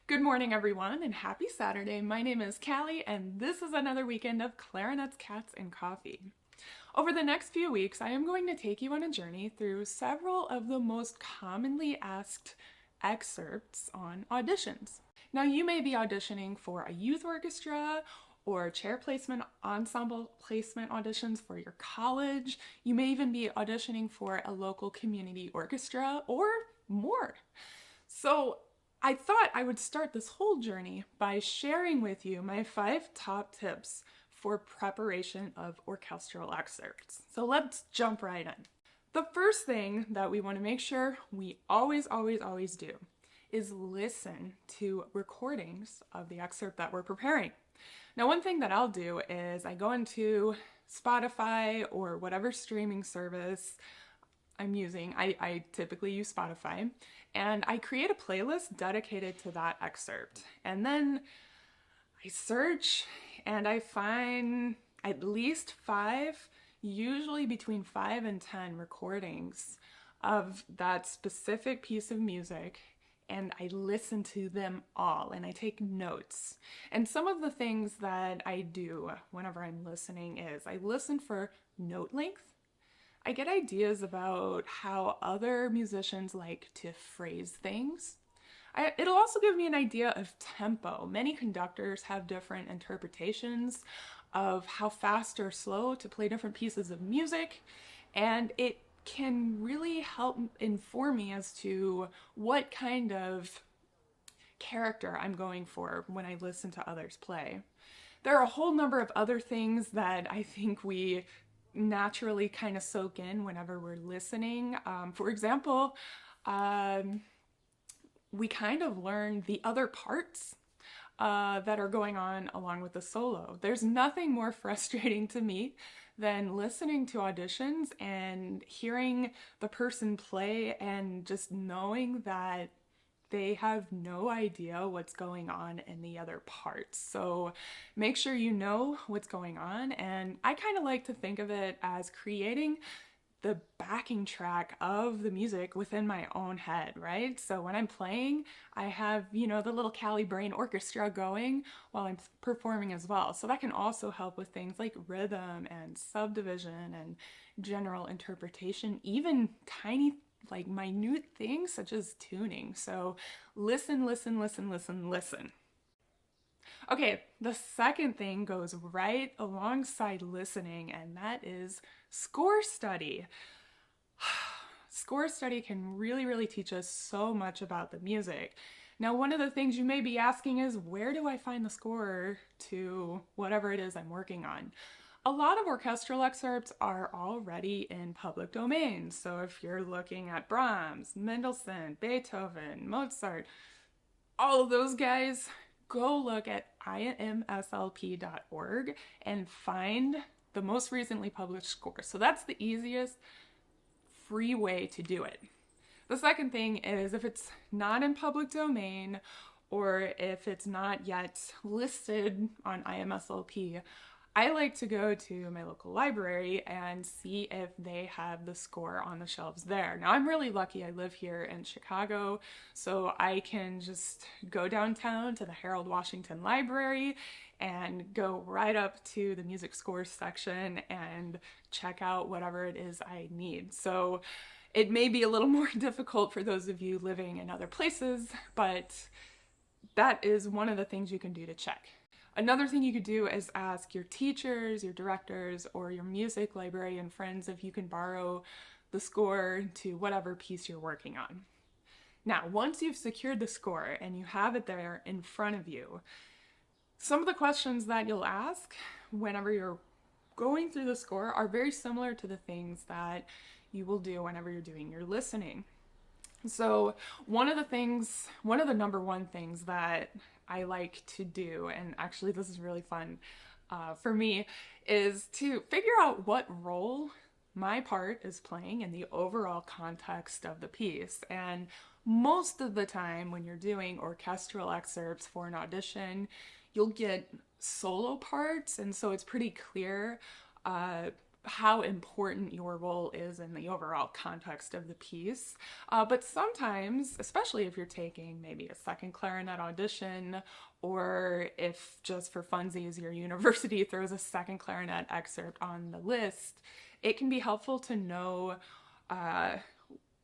Good morning, everyone, and happy Saturday. My name is Callie, and this is another weekend of clarinets, cats, and coffee. Over the next few weeks, I am going to take you on a journey through several of the most commonly asked excerpts on auditions. Now, you may be auditioning for a youth orchestra or chair placement, ensemble placement auditions for your college. You may even be auditioning for a local community orchestra or more. So, I thought I would start this whole journey by sharing with you my 5 top tips for preparation of orchestral excerpts. So let's jump right in. The first thing that we want to make sure we always do is listen to recordings of the excerpt that we're preparing. Now, one thing that I'll do is I go into Spotify or whatever streaming service I'm using. I typically use Spotify, and I create a playlist dedicated to that excerpt. And then I search and I find at least 5, usually between 5 and 10 recordings of that specific piece of music, and I listen to them all and I take notes. And some of the things that I do whenever I'm listening is I listen for note length. I get ideas about how other musicians like to phrase things. It'll also give me an idea of tempo. Many conductors have different interpretations of how fast or slow to play different pieces of music, and it can really help inform me as to what kind of character I'm going for when I listen to others play. There are a whole number of other things that I think we naturally kind of soak in whenever we're listening. For example, we kind of learn the other parts that are going on along with the solo. There's nothing more frustrating to me than listening to auditions and hearing the person play and just knowing that they have no idea what's going on in the other parts. So make sure you know what's going on. And I kind of like to think of it as creating the backing track of the music within my own head, right? So when I'm playing, I have, the little Cali Brain Orchestra going while I'm performing as well. So that can also help with things like rhythm and subdivision and general interpretation, even tiny like minute things such as tuning. So listen. Okay, the second thing goes right alongside listening, and that is score study. Score study can really teach us so much about the music. Now, one of the things you may be asking is, where do I find the score to whatever it is I'm working on? A lot of orchestral excerpts are already in public domain. So if you're looking at Brahms, Mendelssohn, Beethoven, Mozart, all of those guys, go look at imslp.org and find the most recently published score. So that's the easiest free way to do it. The second thing is, if it's not in public domain or if it's not yet listed on IMSLP, I like to go to my local library and see if they have the score on the shelves there. Now, I'm really lucky. I live here in Chicago, so I can just go downtown to the Harold Washington Library and go right up to the music scores section and check out whatever it is I need. So it may be a little more difficult for those of you living in other places, but that is one of the things you can do to check. Another thing you could do is ask your teachers, your directors, or your music librarian friends if you can borrow the score to whatever piece you're working on. Now, once you've secured the score and you have it there in front of you, some of the questions that you'll ask whenever you're going through the score are very similar to the things that you will do whenever you're doing your listening. So one of the number one things that I like to do, and actually this is really fun for me, is to figure out what role my part is playing in the overall context of the piece. And most of the time when you're doing orchestral excerpts for an audition, you'll get solo parts, and so it's pretty clear how important your role is in the overall context of the piece. But sometimes, especially if you're taking maybe a second clarinet audition, or if just for funsies your university throws a second clarinet excerpt on the list, it can be helpful to know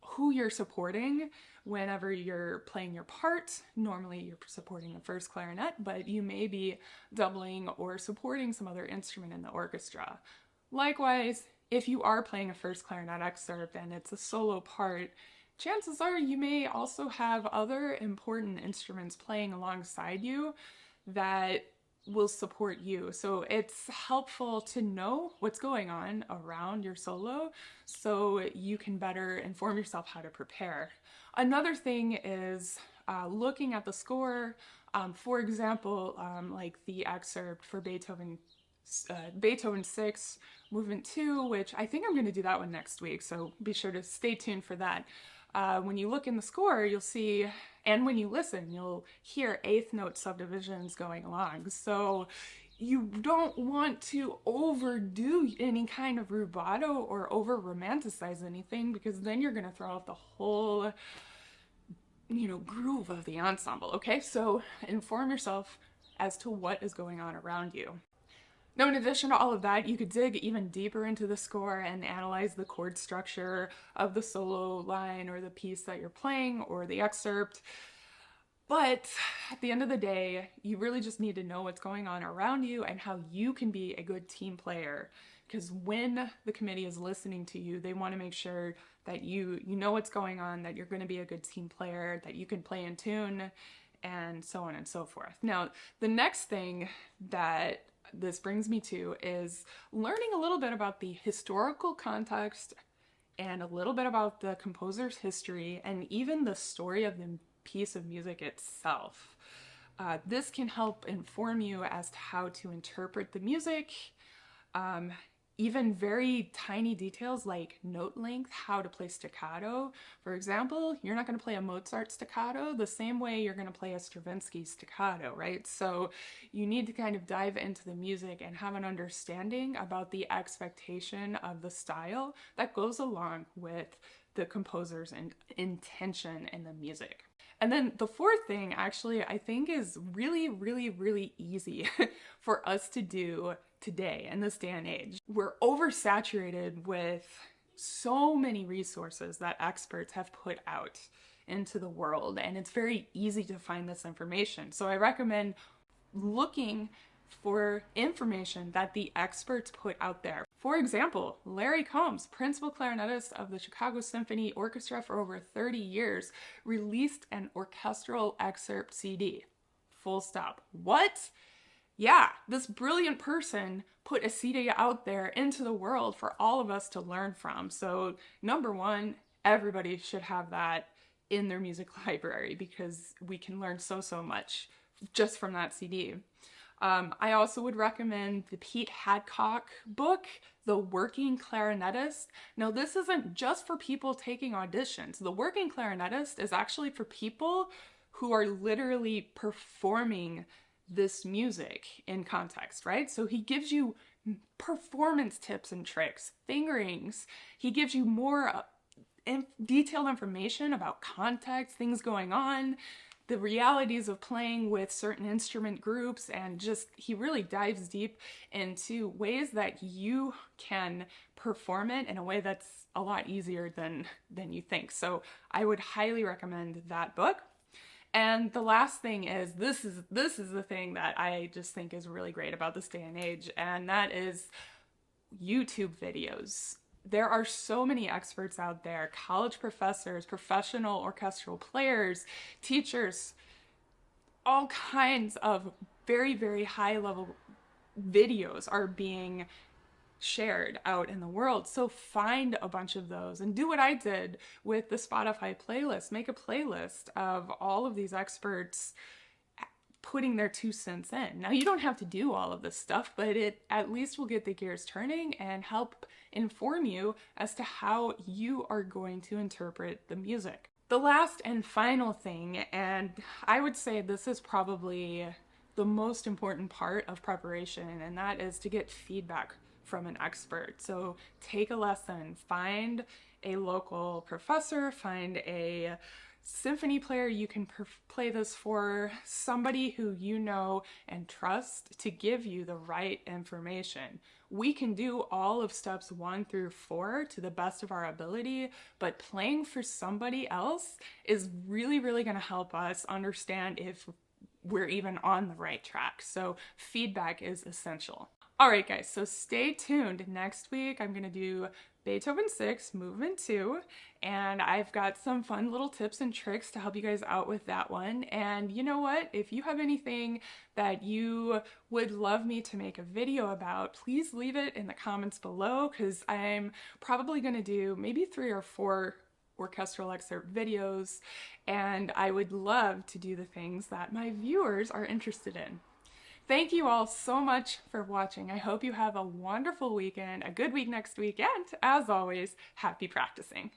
who you're supporting whenever you're playing your part. Normally you're supporting the first clarinet, but you may be doubling or supporting some other instrument in the orchestra. Likewise, if you are playing a first clarinet excerpt and it's a solo part, chances are you may also have other important instruments playing alongside you that will support you. So it's helpful to know what's going on around your solo so you can better inform yourself how to prepare. Another thing is looking at the score. For example, like the excerpt for Beethoven 6, Movement 2, which I think I'm going to do that one next week, so be sure to stay tuned for that. When you look in the score, you'll see, and when you listen, you'll hear eighth note subdivisions going along. So you don't want to overdo any kind of rubato or over romanticize anything, because then you're going to throw off the whole, groove of the ensemble. Okay, so inform yourself as to what is going on around you. Now, in addition to all of that, you could dig even deeper into the score and analyze the chord structure of the solo line or the piece that you're playing or the excerpt. But at the end of the day, you really just need to know what's going on around you and how you can be a good team player. Because when the committee is listening to you, they want to make sure that you know what's going on, that you're going to be a good team player, that you can play in tune, and so on and so forth. Now, the next thing that this brings me to is learning a little bit about the historical context and a little bit about the composer's history and even the story of the piece of music itself. This can help inform you as to how to interpret the music, even very tiny details like note length, how to play staccato. For example, you're not going to play a Mozart staccato the same way you're going to play a Stravinsky staccato, right? So you need to kind of dive into the music and have an understanding about the expectation of the style that goes along with the composer's intention in the music. And then the fourth thing, actually, I think is really, really, really easy for us to do today in this day and age. We're oversaturated with so many resources that experts have put out into the world, and it's very easy to find this information. So I recommend looking for information that the experts put out there. For example, Larry Combs, principal clarinetist of the Chicago Symphony Orchestra for over 30 years, released an orchestral excerpt CD. Full stop. What? Yeah, this brilliant person put a CD out there into the world for all of us to learn from. So number one, everybody should have that in their music library because we can learn so much just from that CD. I also would recommend the Pete Hadcock book, The Working Clarinetist. Now, this isn't just for people taking auditions. The Working Clarinetist is actually for people who are literally performing this music in context, right? So he gives you performance tips and tricks, fingerings. He gives you more detailed information about context, things going on, the realities of playing with certain instrument groups, and just he really dives deep into ways that you can perform it in a way that's a lot easier than you think. So I would highly recommend that book. And the last thing is, this is the thing that I just think is really great about this day and age, and that is YouTube videos. There are so many experts out there, college professors, professional orchestral players, teachers, all kinds of very, very high level videos are being shared out in the world. So find a bunch of those and do what I did with the Spotify playlist. Make a playlist of all of these experts putting their 2 cents in. Now, you don't have to do all of this stuff, but it at least will get the gears turning and help inform you as to how you are going to interpret the music. The last and final thing, and I would say this is probably the most important part of preparation, and that is to get feedback from an expert. So take a lesson, find a local professor, find a symphony player you can play this for, somebody who you know and trust to give you the right information. We can do all of steps 1 through 4 to the best of our ability, but playing for somebody else is really, really going to help us understand if we're even on the right track. So feedback is essential. All right, guys, so stay tuned. Next week, I'm going to do Beethoven 6, Movement 2, and I've got some fun little tips and tricks to help you guys out with that one. And you know what? If you have anything that you would love me to make a video about, please leave it in the comments below, because I'm probably going to do maybe 3 or 4 orchestral excerpt videos, and I would love to do the things that my viewers are interested in. Thank you all so much for watching. I hope you have a wonderful weekend, a good week next week, and as always, happy practicing.